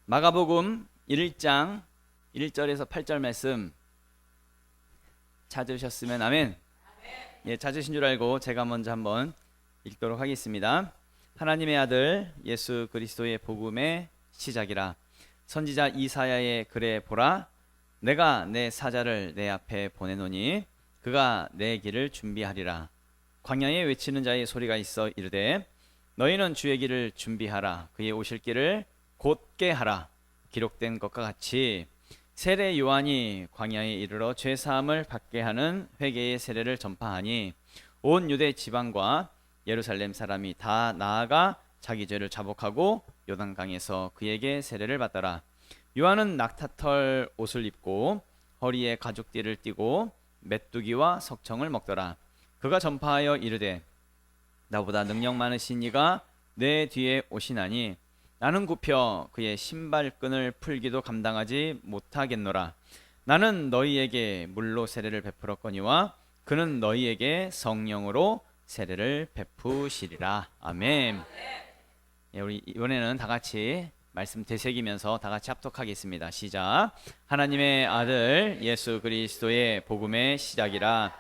마가복음 1장 1절에서 8절 말씀 찾으셨으면 아멘. 예, 찾으신 줄 알고 제가 먼저 한번 읽도록 하겠습니다. 하나님의 아들 예수 그리스도의 복음의 시작이라. 선지자 이사야의 글에 보라, 내가 내 사자를 내 앞에 보내노니 그가 내 길을 준비하리라. 광야에 외치는 자의 소리가 있어 이르되 너희는 주의 길을 준비하라. 그의 오실 길을 곧게 하라. 기록된 것과 같이 세례 요한이 광야에 이르러 죄 사함을 받게 하는 회개의 세례를 전파하니 온 유대 지방과 예루살렘 사람이 다 나아가 자기 죄를 자복하고 요단강에서 그에게 세례를 받더라. 요한은 낙타털 옷을 입고 허리에 가죽띠를 띠고 메뚜기와 석청을 먹더라. 그가 전파하여 이르되 나보다 능력 많으신 이가 내 뒤에 오시나니 나는 굽혀 그의 신발끈을 풀기도 감당하지 못하겠노라. 나는 너희에게 물로 세례를 베풀었거니와 그는 너희에게 성령으로 세례를 베푸시리라. 아멘. 예, 우리 이번에는 다 같이 말씀 되새기면서 다 같이 합독하겠습니다. 시작. 하나님의 아들 예수 그리스도의 복음의 시작이라.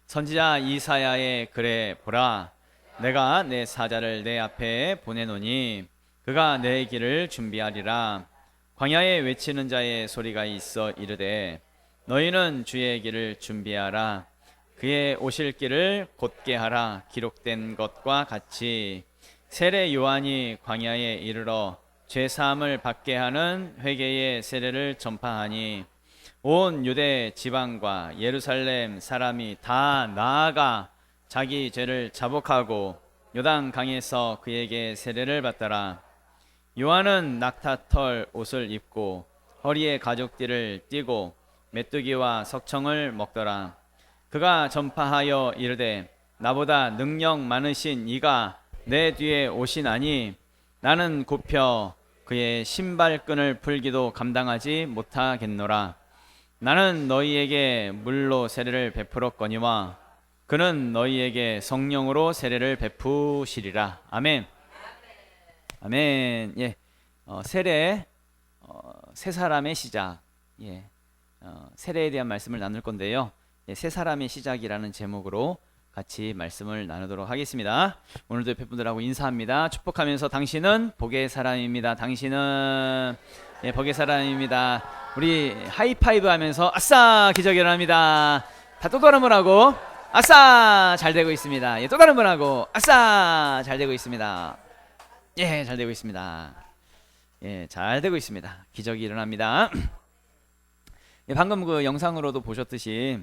선지자 이사야의 글에 보라, 내가 내 사자를 내 앞에 보내노니 그가 내 길을 준비하리라. 광야에 외치는 자의 소리가 있어 이르되 너희는 주의 길을 준비하라. 그의 오실 길을 곧게 하라. 기록된 것과 같이 세례 요한이 광야에 이르러 죄 사함을 받게 하는 회개의 세례를 전파하니 온 유대 지방과 예루살렘 사람이 다 나아가 자기 죄를 자복하고 요단 강에서 그에게 세례를 받더라. 요한은 낙타털 옷을 입고 허리에 가죽띠를 띠고 메뚜기와 석청을 먹더라. 그가 전파하여 이르되 나보다 능력 많으신 이가 내 뒤에 오시나니 나는 굽혀 그의 신발끈을 풀기도 감당하지 못하겠노라. 나는 너희에게 물로 세례를 베풀었거니와 그는 너희에게 성령으로 세례를 베푸시리라. 아멘. 아멘. 예, 세례, 세 사람의 시작. 예, 세례에 대한 말씀을 나눌 건데요. 예, 세 사람의 시작이라는 제목으로 같이 말씀을 나누도록 하겠습니다. 오늘도 옆에 분들하고 인사합니다. 축복하면서 당신은 복의 사람입니다. 당신은 예, 복의 사람입니다. 우리 하이파이브 하면서 아싸 기적 일어납니다. 다 또 다른 분하고 아싸 잘 되고 있습니다. 예, 또 다른 분하고 아싸 잘 되고 있습니다. 예, 잘 되고 있습니다. 예, 잘 되고 있습니다. 기적이 일어납니다. 예, 방금 그 영상으로도 보셨듯이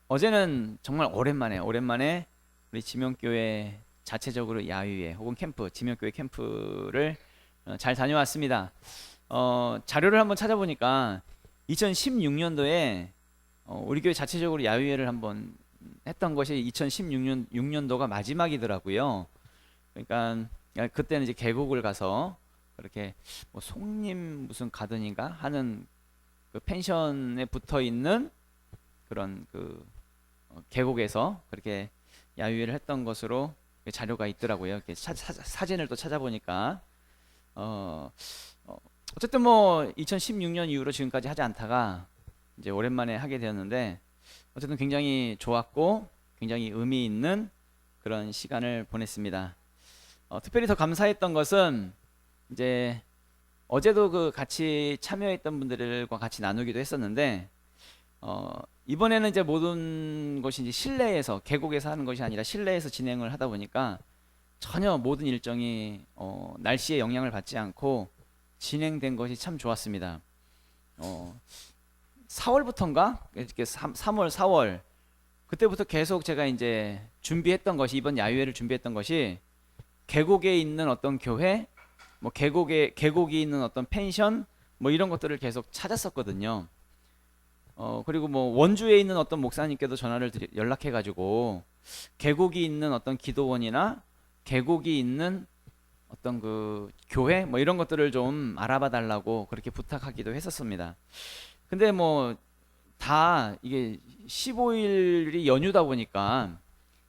어제는 정말 오랜만에 우리 지명교회 자체적으로 야유회 혹은 캠프, 지명교회 캠프를 잘 다녀왔습니다. 자료를 한번 찾아보니까 2016년도에 우리 교회 자체적으로 야유회를 한번 했던 것이 2016년도가 마지막이더라고요. 그러니까 그때는 이제 계곡을 가서 그렇게 뭐 송림 무슨 가든인가 하는 그 펜션에 붙어 있는 그런 그 계곡에서 그렇게 야유회를 했던 것으로 자료가 있더라고요. 이렇게 사진을 또 찾아보니까 어쨌든 뭐 2016년 이후로 지금까지 하지 않다가 이제 오랜만에 하게 되었는데 어쨌든 굉장히 좋았고 굉장히 의미 있는 그런 시간을 보냈습니다. 특별히 더 감사했던 것은 이제 어제도 그 같이 참여했던 분들과 같이 나누기도 했었는데 이번에는 이제 모든 것이 이제 실내에서 계곡에서 하는 것이 아니라 실내에서 진행을 하다 보니까 전혀 모든 일정이 날씨에 영향을 받지 않고 진행된 것이 참 좋았습니다. 4월부터인가? 이렇게 3월, 4월 그때부터 계속 제가 이제 준비했던 것이 이번 야유회를 준비했던 것이 계곡에 있는 어떤 교회, 뭐 계곡이 있는 어떤 펜션, 뭐 이런 것들을 계속 찾았었거든요. 그리고 뭐 원주에 있는 어떤 목사님께도 연락해가지고 계곡이 있는 어떤 기도원이나 계곡이 있는 어떤 그 교회, 뭐 이런 것들을 좀 알아봐 달라고 그렇게 부탁하기도 했었습니다. 근데 뭐 다 이게 15일이 연휴다 보니까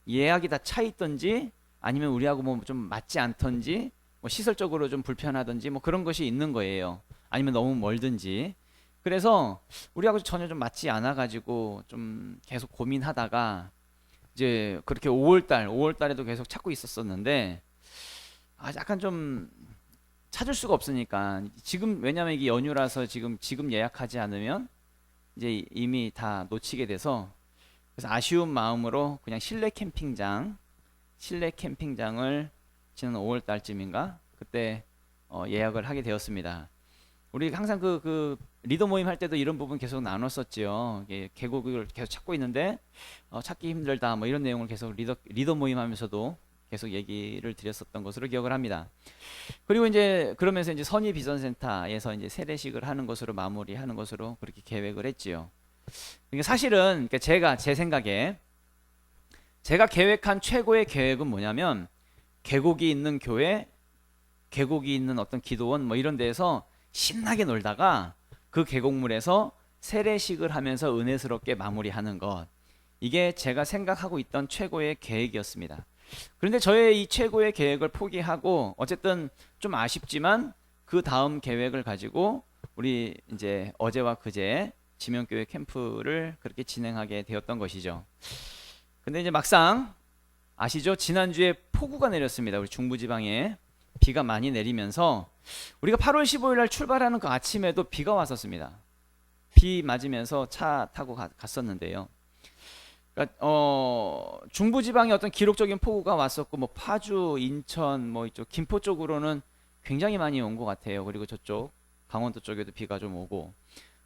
예약이 다 차 있던지 아니면 우리하고 뭐 좀 맞지 않던지 뭐 시설적으로 좀 불편하든지 뭐 그런 것이 있는 거예요. 아니면 너무 멀든지. 그래서 우리하고 전혀 좀 맞지 않아 가지고 좀 계속 고민하다가 이제 그렇게 5월 달에도 계속 찾고 있었었는데 약간 좀 찾을 수가 없으니까 지금, 왜냐면 이게 연휴라서 지금 예약하지 않으면 이제 이미 다 놓치게 돼서, 그래서 아쉬운 마음으로 그냥 실내 캠핑장을 지난 5월 달쯤인가 그때 예약을 하게 되었습니다. 우리 항상 그 리더 모임 할 때도 이런 부분 계속 나눴었지요. 계곡을 계속 찾고 있는데 찾기 힘들다 뭐 이런 내용을 계속 리더 모임 하면서도 계속 얘기를 드렸었던 것으로 기억을 합니다. 그리고 이제 그러면서 이제 선희 비전센터에서 이제 세례식을 하는 것으로 마무리하는 것으로 그렇게 계획을 했지요. 그러니까 사실은 제 생각에 제가 계획한 최고의 계획은 뭐냐면, 계곡이 있는 교회, 계곡이 있는 어떤 기도원 뭐 이런 데에서 신나게 놀다가 그 계곡물에서 세례식을 하면서 은혜스럽게 마무리하는 것, 이게 제가 생각하고 있던 최고의 계획이었습니다. 그런데 저의 이 최고의 계획을 포기하고 어쨌든 좀 아쉽지만 그 다음 계획을 가지고 우리 이제 어제와 그제 지명교회 캠프를 그렇게 진행하게 되었던 것이죠. 근데 이제 막상 아시죠? 지난주에 폭우가 내렸습니다. 우리 중부지방에 비가 많이 내리면서 우리가 8월 15일 날 출발하는 그 아침에도 비가 왔었습니다. 비 맞으면서 차 타고 갔었는데요. 그러니까 중부지방에 어떤 기록적인 폭우가 왔었고, 뭐 파주, 인천, 뭐 이쪽 김포 쪽으로는 굉장히 많이 온 것 같아요. 그리고 저쪽 강원도 쪽에도 비가 좀 오고,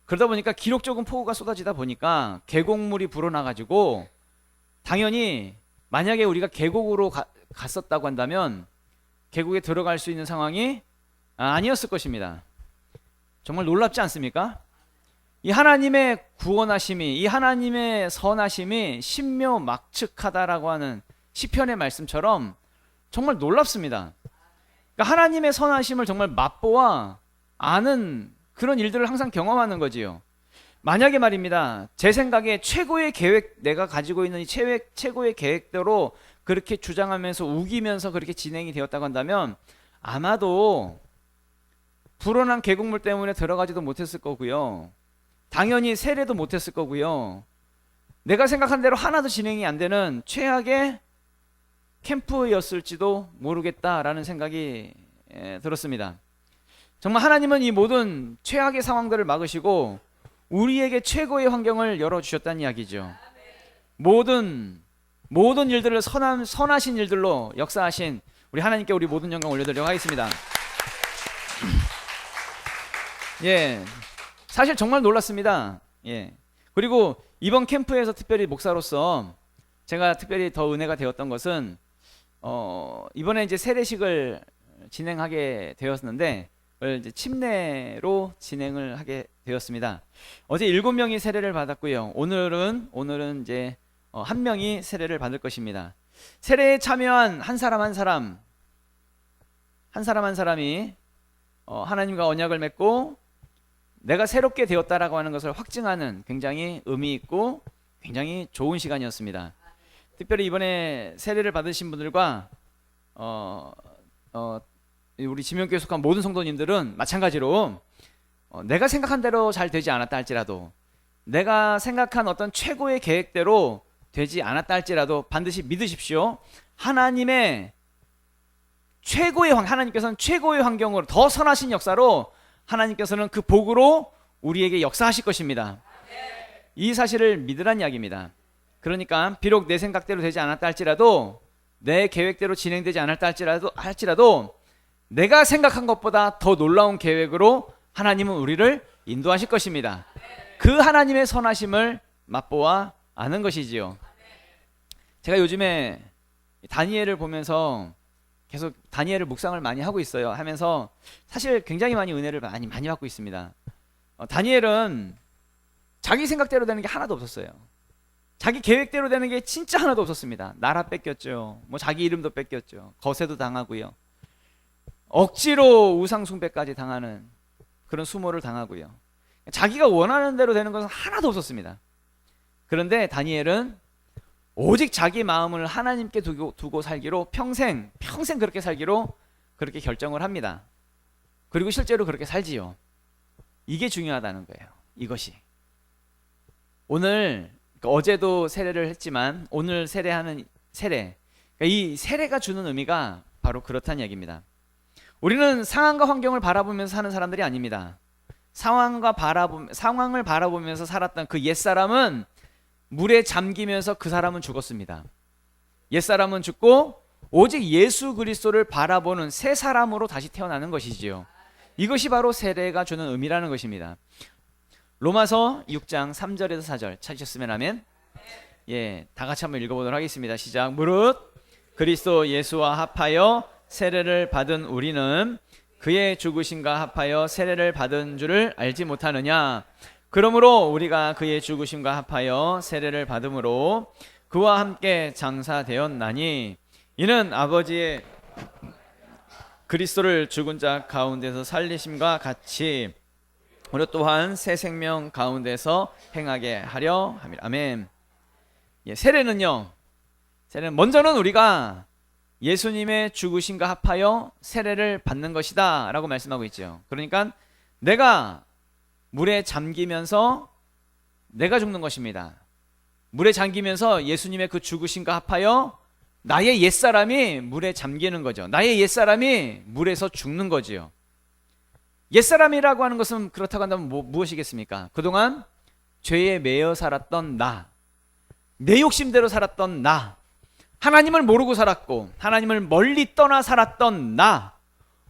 그러다 보니까 기록적인 폭우가 쏟아지다 보니까 계곡물이 불어나가지고, 당연히 만약에 우리가 계곡으로 갔었다고 한다면 계곡에 들어갈 수 있는 상황이 아니었을 것입니다. 정말 놀랍지 않습니까? 이 하나님의 구원하심이, 이 하나님의 선하심이 신묘막측하다라고 하는 시편의 말씀처럼 정말 놀랍습니다. 그러니까 하나님의 선하심을 정말 맛보아 아는 그런 일들을 항상 경험하는 거지요. 만약에 말입니다, 제 생각에 최고의 계획, 내가 가지고 있는 이 최고의 계획대로 그렇게 주장하면서 우기면서 그렇게 진행이 되었다고 한다면 아마도 불어난 계곡물 때문에 들어가지도 못했을 거고요. 당연히 세례도 못했을 거고요. 내가 생각한 대로 하나도 진행이 안 되는 최악의 캠프였을지도 모르겠다라는 생각이 들었습니다. 정말 하나님은 이 모든 최악의 상황들을 막으시고 우리에게 최고의 환경을 열어주셨다는 이야기죠. 모든 일들을 선하신 일들로 역사하신 우리 하나님께 우리 모든 영광 올려드리도록 하겠습니다. 예, 사실 정말 놀랐습니다. 예, 그리고 이번 캠프에서 특별히 목사로서 제가 특별히 더 은혜가 되었던 것은 이번에 이제 세례식을 진행하게 되었는데 이제 침례로 진행을 하게 되었습니다. 어제 7명이 세례를 받았고요. 오늘은 이제 1명이 세례를 받을 것입니다. 세례에 참여한 한 사람 한 사람이 하나님과 언약을 맺고 내가 새롭게 되었다라고 하는 것을 확증하는 굉장히 의미 있고 굉장히 좋은 시간이었습니다. 특별히 이번에 세례를 받으신 분들과 우리 지명교회 속한 모든 성도님들은 마찬가지로 내가 생각한 대로 잘 되지 않았다 할지라도, 내가 생각한 어떤 최고의 계획대로 되지 않았다 할지라도 반드시 믿으십시오. 하나님께서는 최고의 환경으로, 더 선하신 역사로 하나님께서는 그 복으로 우리에게 역사하실 것입니다. 이 사실을 믿으란 이야기입니다. 그러니까 비록 내 생각대로 되지 않았다 할지라도, 내 계획대로 진행되지 않았다 할지라도 내가 생각한 것보다 더 놀라운 계획으로 하나님은 우리를 인도하실 것입니다. 그 하나님의 선하심을 맛보아 아는 것이지요. 제가 요즘에 다니엘을 보면서 계속 다니엘을 묵상을 많이 하고 있어요. 하면서 사실 굉장히 많이 은혜를 많이 받고 있습니다. 다니엘은 자기 생각대로 되는 게 하나도 없었어요. 자기 계획대로 되는 게 진짜 하나도 없었습니다. 나라 뺏겼죠. 뭐 자기 이름도 뺏겼죠. 거세도 당하고요. 억지로 우상 숭배까지 당하는 그런 수모를 당하고요. 자기가 원하는 대로 되는 것은 하나도 없었습니다. 그런데 다니엘은 오직 자기 마음을 하나님께 두고 살기로 평생 그렇게 살기로 그렇게 결정을 합니다. 그리고 실제로 그렇게 살지요. 이게 중요하다는 거예요. 이것이 오늘 어제도 세례를 했지만 오늘 세례하는 세례, 이 세례가 주는 의미가 바로 그렇다는 얘기입니다. 우리는 상황과 환경을 바라보면서 사는 사람들이 아닙니다. 상황을 바라보면서 살았던 그 옛사람은 물에 잠기면서 그 사람은 죽었습니다. 옛사람은 죽고 오직 예수 그리스도를 바라보는 새 사람으로 다시 태어나는 것이지요. 이것이 바로 세례가 주는 의미라는 것입니다. 로마서 6장 3절에서 4절 찾으셨으면 아멘. 예, 다 같이 한번 읽어보도록 하겠습니다. 시작. 무릇 그리스도 예수와 합하여 세례를 받은 우리는 그의 죽으심과 합하여 세례를 받은 줄을 알지 못하느냐. 그러므로 우리가 그의 죽으심과 합하여 세례를 받음으로 그와 함께 장사되었나니 이는 아버지의 그리스도를 죽은 자 가운데서 살리심과 같이 우리 또한 새 생명 가운데서 행하게 하려 함이라. 아멘. 예, 세례는 먼저는 우리가 예수님의 죽으심과 합하여 세례를 받는 것이다 라고 말씀하고 있죠. 그러니까 내가 물에 잠기면서 내가 죽는 것입니다. 물에 잠기면서 예수님의 그 죽으심과 합하여 나의 옛사람이 물에 잠기는 거죠. 나의 옛사람이 물에서 죽는 거지요. 옛사람이라고 하는 것은 그렇다고 한다면 무엇이겠습니까? 그동안 죄에 매여 살았던 나, 내 욕심대로 살았던 나, 하나님을 모르고 살았고 하나님을 멀리 떠나 살았던 나,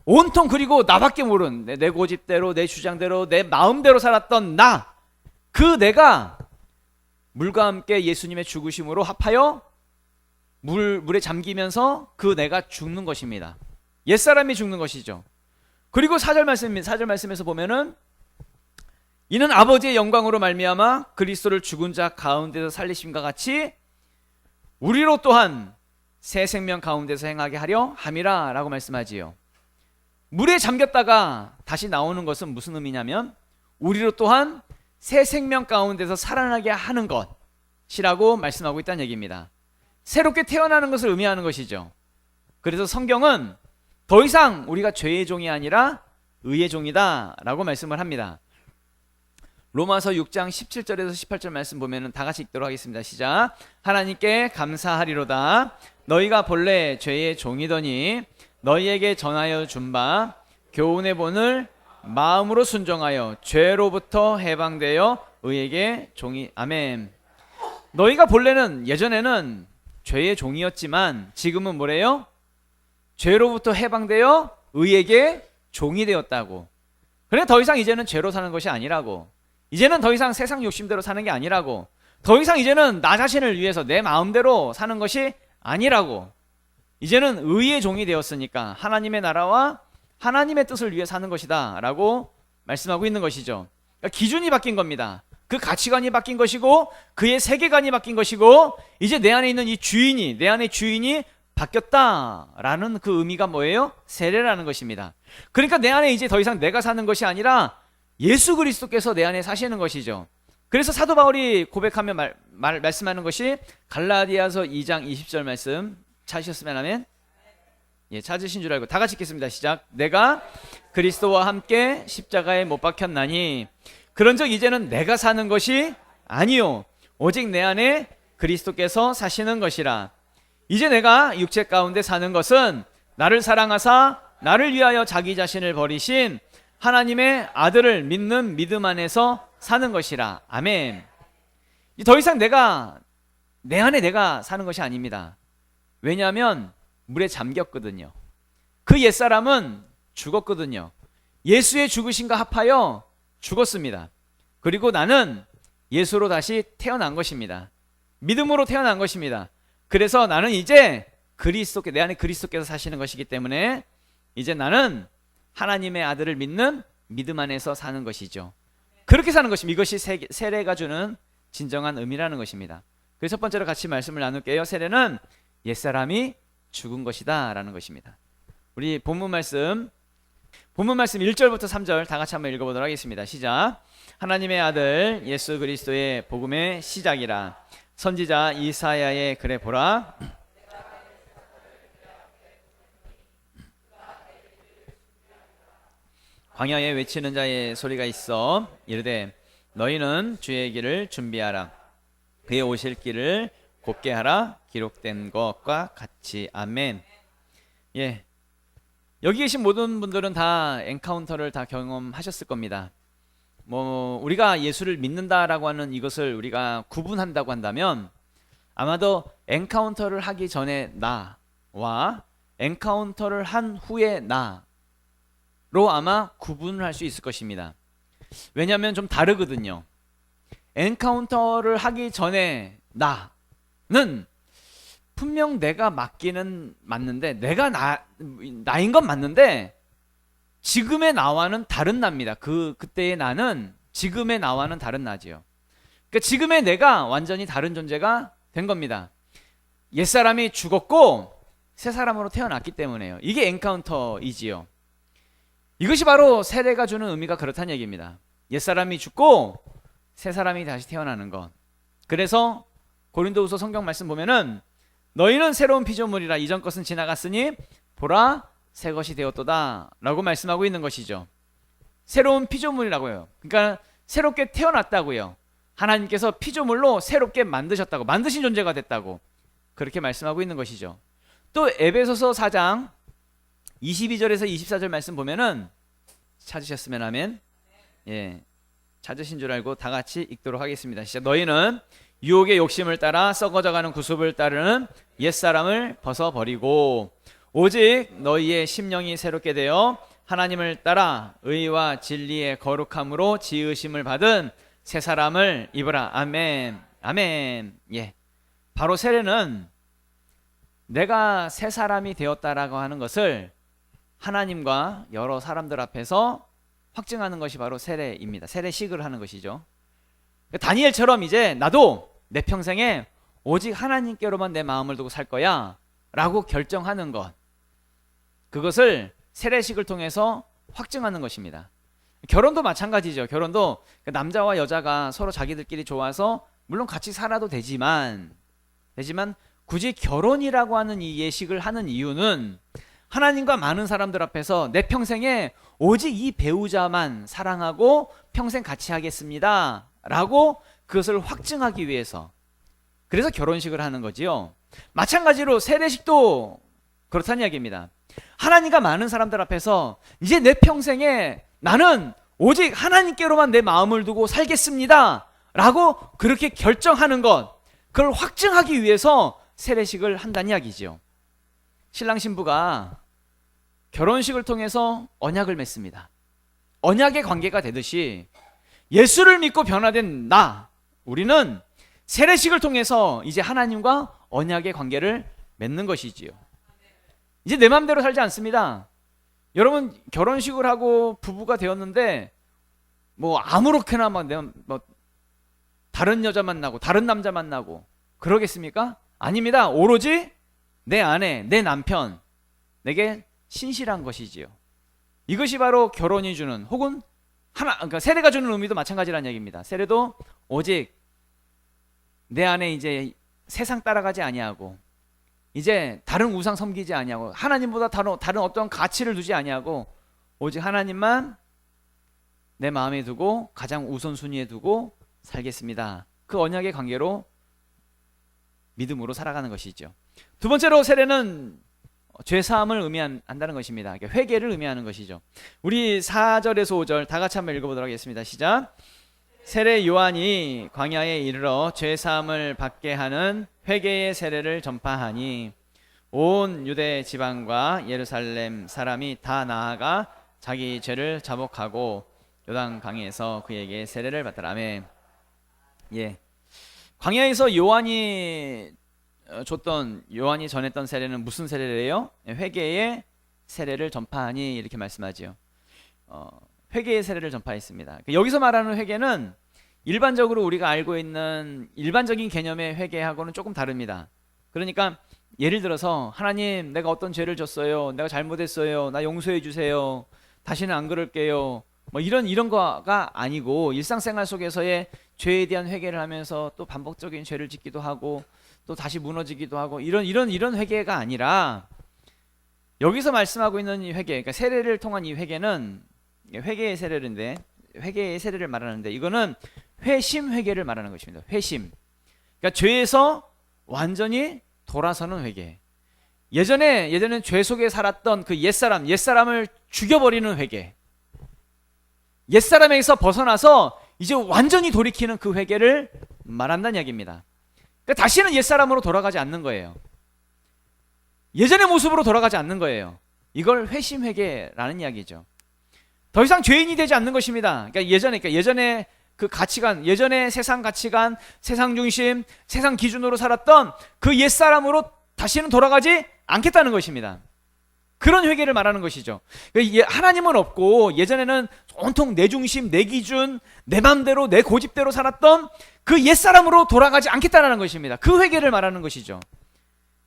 온통 그리고 나밖에 모르는 내 고집대로 내 주장대로 내 마음대로 살았던 나, 그 내가 물과 함께 예수님의 죽으심으로 합하여 물에 잠기면서 그 내가 죽는 것입니다. 옛사람이 죽는 것이죠. 그리고 4절 말씀에서 보면은 이는 아버지의 영광으로 말미암아 그리스도를 죽은 자 가운데서 살리심과 같이 우리로 또한 새 생명 가운데서 행하게 하려 함이라 라고 말씀하지요. 물에 잠겼다가 다시 나오는 것은 무슨 의미냐면 우리로 또한 새 생명 가운데서 살아나게 하는 것이라고 말씀하고 있다는 얘기입니다. 새롭게 태어나는 것을 의미하는 것이죠. 그래서 성경은 더 이상 우리가 죄의 종이 아니라 의의 종이다 라고 말씀을 합니다. 로마서 6장 17절에서 18절 말씀 보면 다 같이 읽도록 하겠습니다. 시작. 하나님께 감사하리로다. 너희가 본래 죄의 종이더니 너희에게 전하여 준 바 교훈의 본을 마음으로 순종하여 죄로부터 해방되어 의에게 종이. 아멘. 너희가 본래는 예전에는 죄의 종이었지만 지금은 뭐래요? 죄로부터 해방되어 의에게 종이 되었다고. 그래 더 이상 이제는 죄로 사는 것이 아니라고. 이제는 더 이상 세상 욕심대로 사는 게 아니라고. 더 이상 이제는 나 자신을 위해서 내 마음대로 사는 것이 아니라고. 이제는 의의 종이 되었으니까 하나님의 나라와 하나님의 뜻을 위해 사는 것이다 라고 말씀하고 있는 것이죠. 그러니까 기준이 바뀐 겁니다. 그 가치관이 바뀐 것이고 그의 세계관이 바뀐 것이고 이제 내 안에 있는 이 주인이, 내 안의 주인이 바뀌었다라는 그 의미가 뭐예요? 세례라는 것입니다. 그러니까 내 안에 이제 더 이상 내가 사는 것이 아니라 예수 그리스도께서 내 안에 사시는 것이죠. 그래서 사도 바울이 고백하며 말씀하는 것이 갈라디아서 2장 20절 말씀 찾으셨으면 하면 예, 찾으신 줄 알고 다 같이 읽겠습니다. 시작. 내가 그리스도와 함께 십자가에 못 박혔나니 그런즉 이제는 내가 사는 것이 아니요 오직 내 안에 그리스도께서 사시는 것이라. 이제 내가 육체 가운데 사는 것은 나를 사랑하사 나를 위하여 자기 자신을 버리신 하나님의 아들을 믿는 믿음 안에서 사는 것이라. 아멘. 더 이상 내 안에 내가 사는 것이 아닙니다. 왜냐하면 물에 잠겼거든요. 그 옛사람은 죽었거든요. 예수의 죽으심과 합하여 죽었습니다. 그리고 나는 예수로 다시 태어난 것입니다. 믿음으로 태어난 것입니다. 그래서 나는 이제 내 안에 그리스도께서 사시는 것이기 때문에 이제 나는 하나님의 아들을 믿는 믿음 안에서 사는 것이죠. 그렇게 사는 것입니다. 이것이 세례가 주는 진정한 의미라는 것입니다. 그래서 첫 번째로 같이 말씀을 나눌게요. 세례는 옛사람이 죽은 것이다 라는 것입니다. 우리 본문 말씀 1절부터 3절 다 같이 한번 읽어보도록 하겠습니다. 시작. 하나님의 아들 예수 그리스도의 복음의 시작이라. 선지자 이사야의 글에 보라. 광야에 외치는 자의 소리가 있어 이르되 너희는 주의 길을 준비하라. 그의 오실 길을 곧게 하라. 기록된 것과 같이. 아멘. 예, 여기 계신 모든 분들은 다 엔카운터를 다 경험하셨을 겁니다. 우리가 예수를 믿는다라고 하는 이것을 우리가 구분한다고 한다면 아마도 엔카운터를 하기 전에 나와 엔카운터를 한 후에 나로 아마 구분을 할 수 있을 것입니다. 왜냐하면 좀 다르거든요. 엔카운터를 하기 전에 나는 분명 내가 맞기는 맞는데, 내가 나인 건 맞는데 지금의 나와는 다른 나입니다. 그때의 나는 지금의 나와는 다른 나지요. 그러니까 지금의 내가 완전히 다른 존재가 된 겁니다. 옛사람이 죽었고 새 사람으로 태어났기 때문에요. 이게 엔카운터이지요. 이것이 바로 세례가 주는 의미가 그렇다는 얘기입니다. 옛사람이 죽고 새 사람이 다시 태어나는 것. 그래서 고린도후서 성경 말씀 보면은 너희는 새로운 피조물이라 이전 것은 지나갔으니 보라 새 것이 되었도다 라고 말씀하고 있는 것이죠. 새로운 피조물이라고요. 그러니까 새롭게 태어났다고요. 하나님께서 피조물로 새롭게 만드셨다고, 만드신 존재가 됐다고 그렇게 말씀하고 있는 것이죠. 또 에베소서 4장 22절에서 24절 말씀 보면은, 찾으셨으면 아멘. 예, 찾으신 줄 알고 다 같이 읽도록 하겠습니다. 시작. 너희는 유혹의 욕심을 따라 썩어져가는 구습을 따르는 옛사람을 벗어버리고 오직 너희의 심령이 새롭게 되어 하나님을 따라 의와 진리의 거룩함으로 지으심을 받은 새 사람을 입으라. 아멘. 아멘. 예, 바로 세례는 내가 새 사람이 되었다라고 하는 것을 하나님과 여러 사람들 앞에서 확증하는 것이 바로 세례입니다. 세례식을 하는 것이죠. 다니엘처럼 이제 나도 내 평생에 오직 하나님께로만 내 마음을 두고 살 거야 라고 결정하는 것, 그것을 세례식을 통해서 확증하는 것입니다. 결혼도 마찬가지죠. 결혼도 남자와 여자가 서로 자기들끼리 좋아서 물론 같이 살아도 되지만 굳이 결혼이라고 하는 이 예식을 하는 이유는 하나님과 많은 사람들 앞에서 내 평생에 오직 이 배우자만 사랑하고 평생 같이 하겠습니다 라고 그것을 확증하기 위해서, 그래서 결혼식을 하는 거지요. 마찬가지로 세례식도 그렇다는 이야기입니다. 하나님과 많은 사람들 앞에서 이제 내 평생에 나는 오직 하나님께로만 내 마음을 두고 살겠습니다 라고 그렇게 결정하는 것, 그걸 확증하기 위해서 세례식을 한다는 이야기죠. 신랑 신부가 결혼식을 통해서 언약을 맺습니다. 언약의 관계가 되듯이 예수를 믿고 변화된 우리는 세례식을 통해서 이제 하나님과 언약의 관계를 맺는 것이지요. 이제 내 마음대로 살지 않습니다. 여러분, 결혼식을 하고 부부가 되었는데 아무렇게나 다른 여자 만나고 다른 남자 만나고 그러겠습니까? 아닙니다. 오로지 내 아내, 내 남편, 내게 신실한 것이지요. 이것이 바로 결혼이 주는, 혹은 그러니까 세례가 주는 의미도 마찬가지라는 얘기입니다. 세례도 오직 내 안에 이제 세상 따라가지 아니하고, 이제 다른 우상 섬기지 아니하고, 하나님보다 다른 어떤 가치를 두지 아니하고 오직 하나님만 내 마음에 두고 가장 우선순위에 두고 살겠습니다. 그 언약의 관계로 믿음으로 살아가는 것이죠. 두 번째로 세례는 죄사함을 의미한다는 것입니다. 회개를 의미하는 것이죠. 우리 4절에서 5절 다 같이 한번 읽어보도록 하겠습니다. 시작. 세례 요한이 광야에 이르러 죄사함을 받게 하는 회개의 세례를 전파하니 온 유대 지방과 예루살렘 사람이 다 나아가 자기 죄를 자복하고 요단 강에서 그에게 세례를 받더라. 아멘. 예, 광야에서 요한이 전했던 세례는 무슨 세례래요? 회개의 세례를 전파하니 이렇게 말씀하지요. 회개의 세례를 전파했습니다. 여기서 말하는 회개는 일반적으로 우리가 알고 있는 일반적인 개념의 회개하고는 조금 다릅니다. 그러니까 예를 들어서 하나님, 내가 어떤 죄를 졌어요, 내가 잘못했어요, 나 용서해 주세요, 다시는 안 그럴게요, 이런 거가 아니고, 일상생활 속에서의 죄에 대한 회개를 하면서 또 반복적인 죄를 짓기도 하고 또 다시 무너지기도 하고, 이런 회개가 아니라 여기서 말씀하고 있는 이 회개, 그러니까 세례를 통한 이 회개는 회개의 세례인데 회개의 세례를 말하는데 이거는 회심 회개를 말하는 것입니다. 회심. 그러니까 죄에서 완전히 돌아서는 회개. 예전에는 죄 속에 살았던 그 옛사람을 죽여버리는 회개. 옛사람에게서 벗어나서 이제 완전히 돌이키는 그 회개를 말한다는 이야기입니다. 그러니까 다시는 옛사람으로 돌아가지 않는 거예요. 예전의 모습으로 돌아가지 않는 거예요. 이걸 회심 회개라는 이야기죠. 더 이상 죄인이 되지 않는 것입니다. 그러니까 예전에 그 가치관, 예전의 세상 가치관, 세상 중심, 세상 기준으로 살았던 그 옛사람으로 다시는 돌아가지 않겠다는 것입니다. 그런 회개를 말하는 것이죠. 하나님은 없고 예전에는 온통 내 중심, 내 기준, 내 맘대로, 내 고집대로 살았던 그 옛사람으로 돌아가지 않겠다는 것입니다. 그 회개를 말하는 것이죠.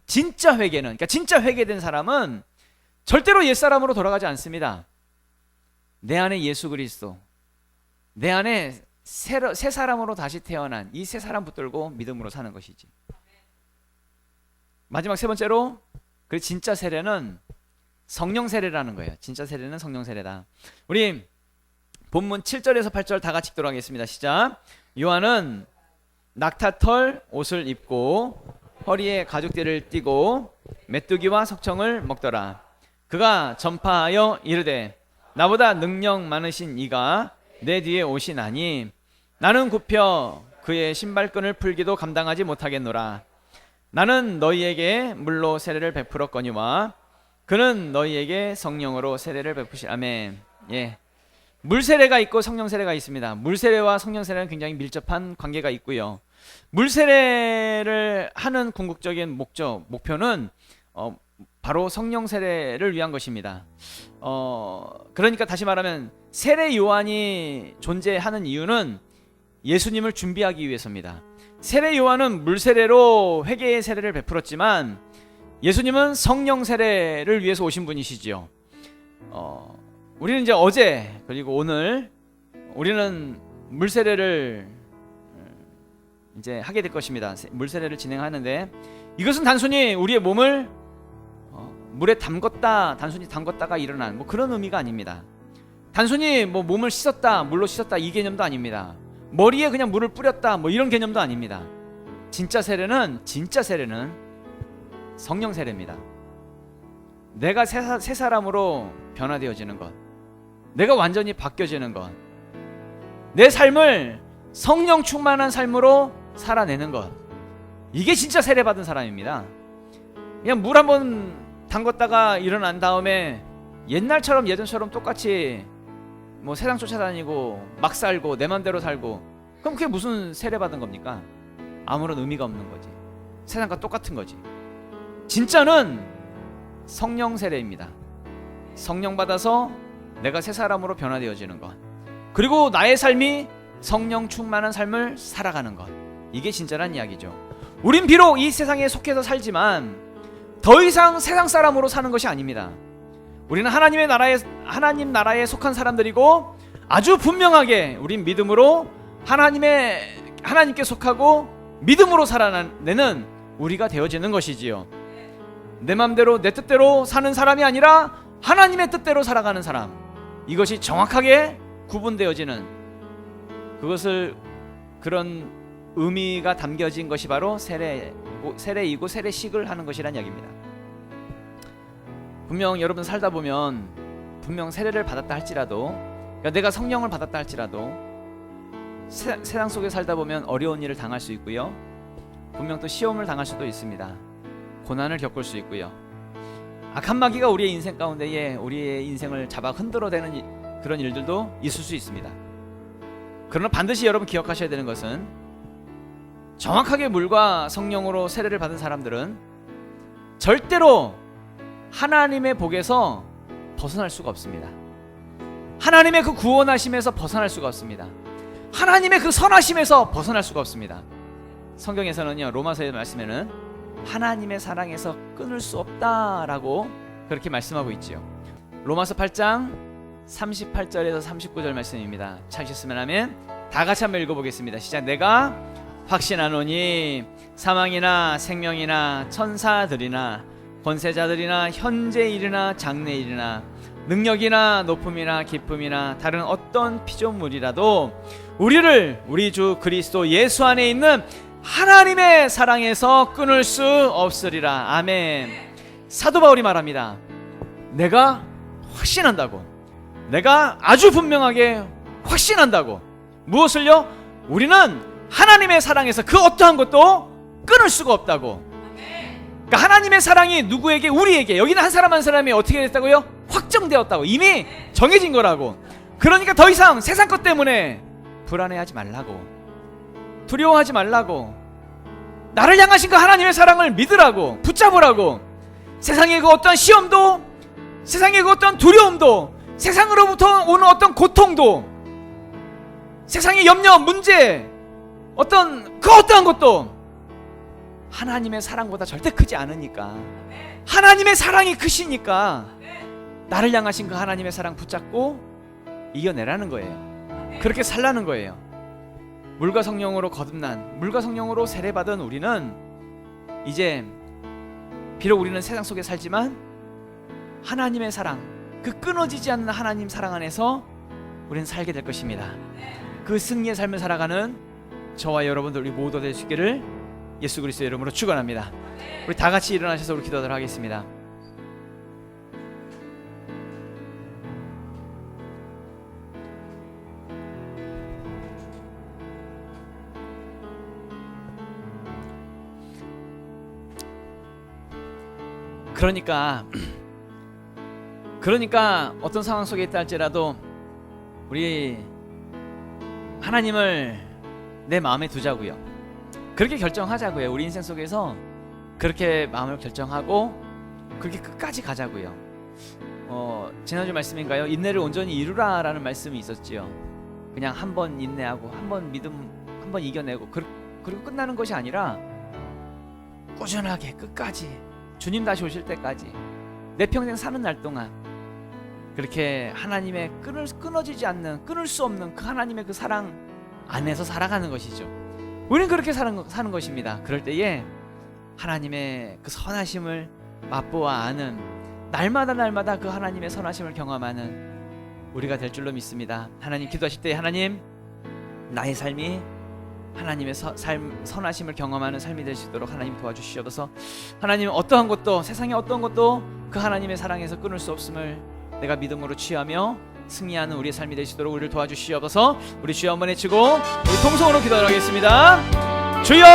진짜 회개는, 그러니까 진짜 회개된 사람은 절대로 옛사람으로 돌아가지 않습니다. 내 안에 예수 그리스도, 내 안에 새 사람으로 다시 태어난 이 새 사람 붙들고 믿음으로 사는 것이지. 마지막 세 번째로, 그 진짜 세례는 성령 세례라는 거예요. 진짜 세례는 성령 세례다. 우리 본문 7절에서 8절 다 같이 읽도록 하겠습니다. 시작. 요한은 낙타털 옷을 입고 허리에 가죽띠를 띠고 메뚜기와 석청을 먹더라. 그가 전파하여 이르되 나보다 능력 많으신 이가 내 뒤에 오시나니 나는 굽혀 그의 신발끈을 풀기도 감당하지 못하겠노라. 나는 너희에게 물로 세례를 베풀었거니와 그는 너희에게 성령으로 세례를 베푸시. 아멘. 예. 물 세례가 있고 성령 세례가 있습니다. 물 세례와 성령 세례는 굉장히 밀접한 관계가 있고요. 물 세례를 하는 궁극적인 목표는 바로 성령 세례를 위한 것입니다. 그러니까 다시 말하면 세례 요한이 존재하는 이유는 예수님을 준비하기 위해서입니다. 세례 요한은 물 세례로 회개의 세례를 베풀었지만 예수님은 성령 세례를 위해서 오신 분이시지요. 우리는 이제 어제 그리고 오늘 우리는 물 세례를 이제 하게 될 것입니다. 물 세례를 진행하는데 이것은 단순히 우리의 몸을 물에 단순히 담궜다가 일어난 그런 의미가 아닙니다. 단순히 몸을 씻었다, 물로 씻었다 이 개념도 아닙니다. 머리에 그냥 물을 뿌렸다 이런 개념도 아닙니다. 진짜 세례는 성령 세례입니다. 내가 새 사람으로 변화되어지는 것, 내가 완전히 바뀌어지는 것, 내 삶을 성령 충만한 삶으로 살아내는 것, 이게 진짜 세례 받은 사람입니다. 그냥 물 한번 담궜다가 일어난 다음에 예전처럼 똑같이 세상 쫓아다니고 막 살고 내 맘대로 살고, 그럼 그게 무슨 세례 받은 겁니까? 아무런 의미가 없는 거지. 세상과 똑같은 거지. 진짜는 성령 세례입니다. 성령 받아서 내가 새 사람으로 변화되어지는 것, 그리고 나의 삶이 성령 충만한 삶을 살아가는 것, 이게 진짜란 이야기죠. 우린 비록 이 세상에 속해서 살지만 더 이상 세상 사람으로 사는 것이 아닙니다. 우리는 하나님 나라에 속한 사람들이고 아주 분명하게 우린 믿음으로 하나님께 속하고 믿음으로 살아내는 우리가 되어지는 것이지요. 내 맘대로 내 뜻대로 사는 사람이 아니라 하나님의 뜻대로 살아가는 사람, 이것이 정확하게 구분되어지는 그런 의미가 담겨진 것이 바로 세례이고 세례식을 하는 것이란 이야기입니다. 분명 여러분 살다 보면 분명 세례를 받았다 할지라도, 그러니까 내가 성령을 받았다 할지라도 세상 속에 살다 보면 어려운 일을 당할 수 있고요, 분명 또 시험을 당할 수도 있습니다. 고난을 겪을 수 있고요, 악한 마귀가 우리의 인생 가운데에 우리의 인생을 잡아 흔들어대는 그런 일들도 있을 수 있습니다. 그러나 반드시 여러분 기억하셔야 되는 것은, 정확하게 물과 성령으로 세례를 받은 사람들은 절대로 하나님의 복에서 벗어날 수가 없습니다. 하나님의 그 구원하심에서 벗어날 수가 없습니다. 하나님의 그 선하심에서 벗어날 수가 없습니다. 성경에서는요, 로마서의 말씀에는 하나님의 사랑에서 끊을 수 없다라고 그렇게 말씀하고 있지요. 로마서 8장 38절에서 39절 말씀입니다. 찾으셨으면 하면 다 같이 한번 읽어보겠습니다. 시작. 내가 확신하노니 사망이나 생명이나 천사들이나 권세자들이나 현재 일이나 장래 일이나 능력이나 높음이나 기쁨이나 다른 어떤 피조물이라도 우리 주 그리스도 예수 안에 있는 하나님의 사랑에서 끊을 수 없으리라. 아멘. 사도 바울이 말합니다. 내가 확신한다고, 내가 아주 분명하게 확신한다고. 무엇을요? 우리는 하나님의 사랑에서 그 어떠한 것도 끊을 수가 없다고. 그러니까 하나님의 사랑이 누구에게? 우리에게. 여기는 한 사람 한 사람이 어떻게 됐다고요? 확정되었다고. 이미 정해진 거라고. 그러니까 더 이상 세상 것 때문에 불안해하지 말라고, 두려워하지 말라고, 나를 향하신 그 하나님의 사랑을 믿으라고, 붙잡으라고. 세상의 그 어떤 시험도, 세상의 그 어떤 두려움도, 세상으로부터 오는 어떤 고통도, 세상의 염려, 문제, 어떠한 것도 하나님의 사랑보다 절대 크지 않으니까, 하나님의 사랑이 크시니까 나를 향하신 그 하나님의 사랑 붙잡고 이겨내라는 거예요. 그렇게 살라는 거예요. 물과 성령으로 거듭난, 물과 성령으로 세례받은 우리는 이제 비록 우리는 세상 속에 살지만 하나님의 사랑, 그 끊어지지 않는 하나님 사랑 안에서 우리는 살게 될 것입니다. 그 승리의 삶을 살아가는 저와 여러분들 우리 모두 될 수 있기를 예수 그리스도의 이름으로 축원합니다. 우리 다 같이 일어나셔서 우리 기도하도록 하겠습니다. 그러니까 어떤 상황 속에 있다 할지라도 우리 하나님을 내 마음에 두자고요. 그렇게 결정하자고요. 우리 인생 속에서 그렇게 마음을 결정하고 그렇게 끝까지 가자고요. 지난주 말씀인가요? 인내를 온전히 이루라 라는 말씀이 있었지요. 그냥 한 번 인내하고 한 번 믿음, 한 번 이겨내고 그리고 끝나는 것이 아니라 꾸준하게 끝까지, 주님 다시 오실 때까지, 내 평생 사는 날 동안 그렇게 하나님의 끊어지지 않는, 끊을 수 없는 그 하나님의 그 사랑 안에서 살아가는 것이죠. 우리는 그렇게 사는 것입니다. 그럴 때에 하나님의 그 선하심을 맛보아 아는, 날마다 그 하나님의 선하심을 경험하는 우리가 될 줄로 믿습니다. 하나님, 기도하실 때 하나님, 나의 삶이 하나님의 선하심을 경험하는 삶이 될 수 있도록 하나님 도와주시옵소서. 하나님, 어떠한 것도, 세상의 어떠한 것도 그 하나님의 사랑에서 끊을 수 없음을 내가 믿음으로 취하며 승리하는 우리의 삶이 될 수 있도록 우리를 도와주시옵소서. 우리 주여 한번 외치고 우리 통성으로 기도하겠습니다. 주여!